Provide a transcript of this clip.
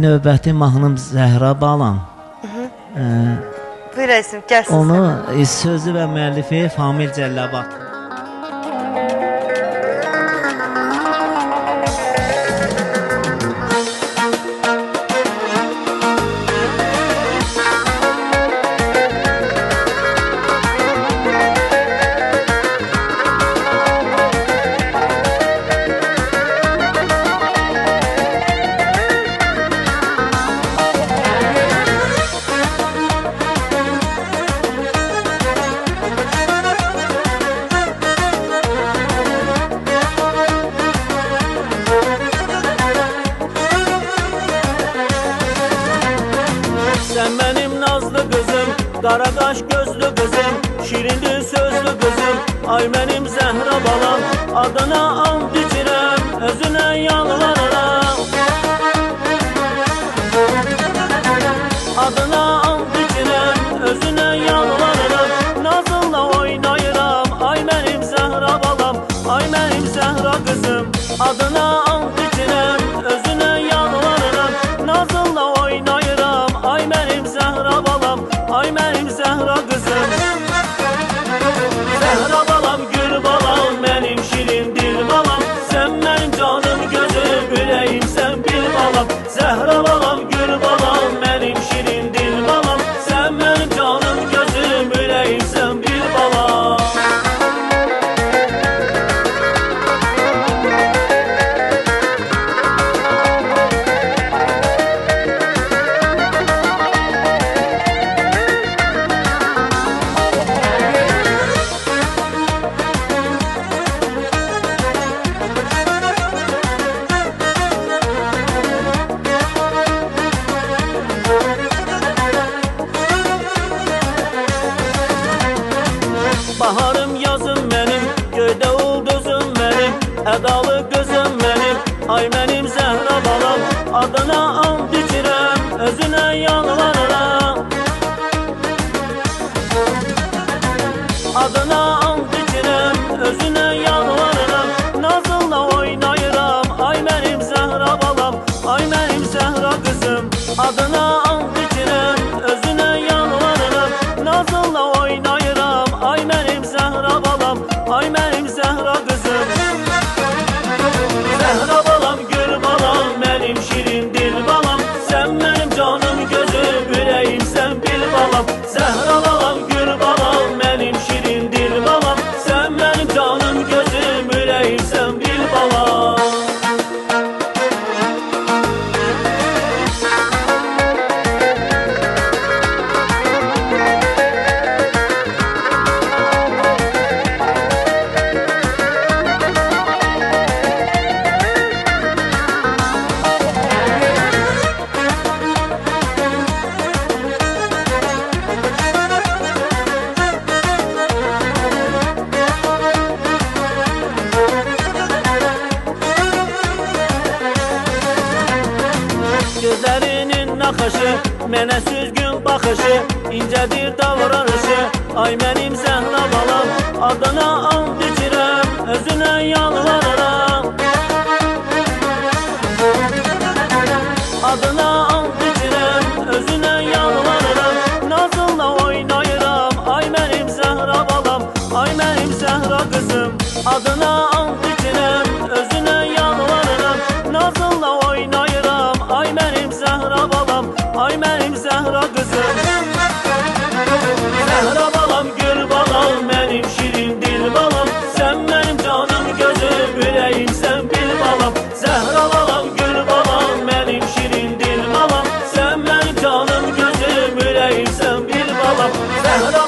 Növbəti mahnım Zəhra Balam. Buyur Əzizim, gəlsin Onu sənə. sözü və müəllifi Famil Cəlləbat. Sen benim nazlı kızım, kara kaş gözlü kızım, şirinli sözlü kızım, ay benim Zəhra balam, adına and içirəm, özüne yalvarıram. Adına and içirəm, özüne yalvarıram, nazınla oynayıram, ay benim Zəhra balam, ay benim Zəhra kızım, adına and içirəm, özüne yalvarıram, nazınla oynayıram, ay benim Zəhra balam, ay benim Zəhra kızım. Zəhra balam, gül balam, benim şirin dil balam, sen benim canım gözüm, ürəyim sen bil balam. Zəhra balam, gül balam, benim şirin dil balam, sen benim canım gözüm, ürəyim sen bil balam. Baharım yazım benim, göydə ulduzum benim, ədalı qızım benim, ay benim Zəhra balam, adına and içirəm, özüne yalvarıram. Adına and içirəm, özüne yalvarıram, nazınla oynayıram, ay benim Zəhra balam, ay benim Zəhra kızım. Adına and içirəm, özüne yalvarıram, nazınla oynayıram, ay benim Zəhra balam, ay benim Zəhra kızım. Zəhra balam, gül balam, benim şirin dil balam, sen benim canım gözüm, ürəyim sen bil balam. Zəhra balam, gül balam, benim şirin dil balam, sen benim canım gözüm, ürəyim sen bil balam. Gözlerinin nakışı, mənə süzgün baxışı, incədir davranışı, ay mənim Zəhra balam, adına and içirəm, özünə yalvarıram. Adına and içirəm, özünə yalvarıram, nazınla oynayıram, ay mənim Zəhra balam, ay mənim Zəhra kızım. Adına and içirəm, özünə yalvarıram, nazınla oynayıram, ay benim Zəhra balam, ay benim Zəhra kızım. Zəhra balam, gül balam, benim şirin dil balam, sen benim canım gözüm, ürəyim sen bil balam. Zəhra balam, gül balam, benim şirin dil balam, sen benim canım gözüm, ürəyim sen bil balam. Zəhra